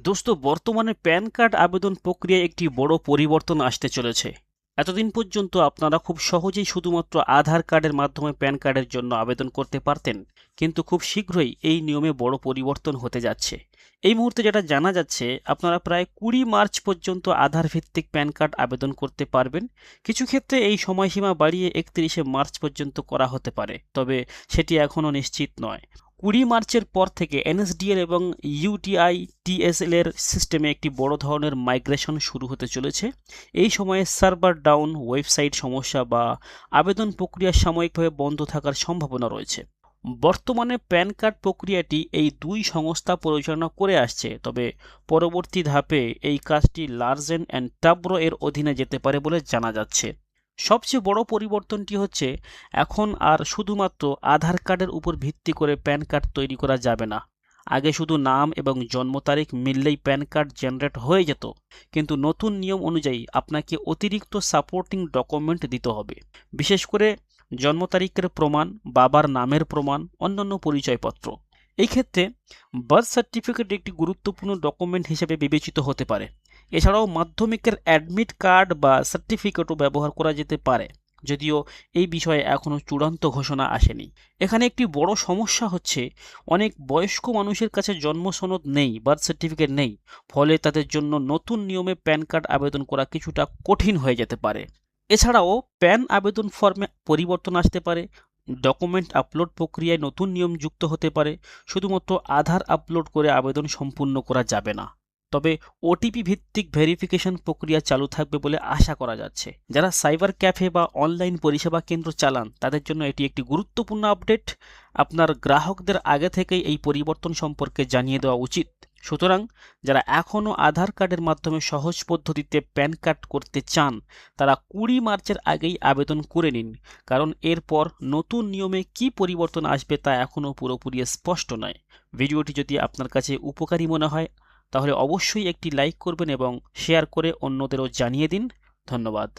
দোস্ত, বর্তমানে pan card আবেদন প্রক্রিয়ায় একটি বড় পরিবর্তন আসতে চলেছে। এতদিন পর্যন্ত আপনারা খুব সহজেই শুধুমাত্র আধার কার্ডের মাধ্যমে প্যান কার্ডের জন্য আবেদন করতে পারতেন, কিন্তু খুব শীঘ্রই এই নিয়মে বড় পরিবর্তন হতে যাচ্ছে। এই মুহূর্তে যেটা জানা যাচ্ছে, আপনারা প্রায় 20 মার্চ পর্যন্ত আধার ভিত্তিক প্যান কার্ড আবেদন করতে পারবেন। কিছু ক্ষেত্রে এই সময়সীমা বাড়িয়ে 31 মার্চ পর্যন্ত করা হতে পারে, তবে সেটি এখনও নিশ্চিত নয়। 20 মার্চের পর থেকে এনএসডিএল এবং ইউটিআই টিএসএল এর সিস্টেমে একটি বড় ধরনের মাইগ্রেশন শুরু হতে চলেছে। এই সময়ে সার্ভার ডাউন, ওয়েবসাইট সমস্যা বা আবেদন প্রক্রিয়া সাময়িকভাবে বন্ধ থাকার সম্ভাবনা রয়েছে। বর্তমানে প্যান কার্ড প্রক্রিয়াটি এই দুই সংস্থা পরিচালনা করে আসছে, তবে পরবর্তী ধাপে এই কাজটি লার্জেন অ্যান্ড টাব্রো এর অধীনে যেতে পারে বলে জানা যাচ্ছে। সবচেয়ে বড় পরিবর্তনটি হচ্ছে, এখন আর শুধুমাত্র আধার কার্ডের উপর ভিত্তি করে প্যান কার্ড তৈরি করা যাবে না। আগে শুধু নাম এবং জন্ম তারিখ মিললেই প্যান কার্ড জেনারেট হয়ে যেত, কিন্তু নতুন নিয়ম অনুযায়ী আপনাকে অতিরিক্ত সাপোর্টিং ডকুমেন্ট দিতে হবে। বিশেষ করে জন্ম তারিখের প্রমাণ, বাবার নামের প্রমাণ, অন্যান্য পরিচয়পত্র। এই ক্ষেত্রে বার্থ সার্টিফিকেট একটি গুরুত্বপূর্ণ ডকুমেন্ট হিসেবে বিবেচিত হতে পারে। এছাড়াও মাধ্যমিকের অ্যাডমিট কার্ড বা সার্টিফিকেটও ব্যবহার করা যেতে পারে, যদিও এই বিষয়ে এখনও চূড়ান্ত ঘোষণা আসেনি। এখানে একটি বড় সমস্যা হচ্ছে, অনেক বয়স্ক মানুষের কাছে জন্ম সনদ নেই, বার্থ সার্টিফিকেট নেই, ফলে তাদের জন্য নতুন নিয়মে প্যান কার্ড আবেদন করা কিছুটা কঠিন হয়ে যেতে পারে। এছাড়াও প্যান আবেদন ফর্মে পরিবর্তন আসতে পারে, ডকুমেন্ট আপলোড প্রক্রিয়ায় নতুন নিয়ম যুক্ত হতে পারে। শুধুমাত্র আধার আপলোড করে আবেদন সম্পূর্ণ করা যাবে না, তবে ওটিপি ভিত্তিক ভেরিফিকেশন প্রক্রিয়া চালু থাকবে বলে আশা করা যাচ্ছে। যারা সাইবার ক্যাফে বা অনলাইন পরিষেবা কেন্দ্র চালান, তাদের জন্য এটি একটি গুরুত্বপূর্ণ আপডেট। আপনার গ্রাহকদের আগে থেকেই এই পরিবর্তন সম্পর্কে জানিয়ে দেওয়া উচিত। সুতরাং যারা এখনও আধার কার্ডের মাধ্যমে সহজ পদ্ধতিতে প্যান কার্ড করতে চান, তারা 20 মার্চের আগেই আবেদন করে নিন, কারণ এরপর নতুন নিয়মে কী পরিবর্তন আসবে তা এখনও পুরোপুরি স্পষ্ট নয়। ভিডিওটি যদি আপনার কাছে উপকারী মনে হয়, তাহলে অবশ্যই একটি লাইক করবেন এবং শেয়ার করে অন্যদেরও জানিয়ে দিন। ধন্যবাদ।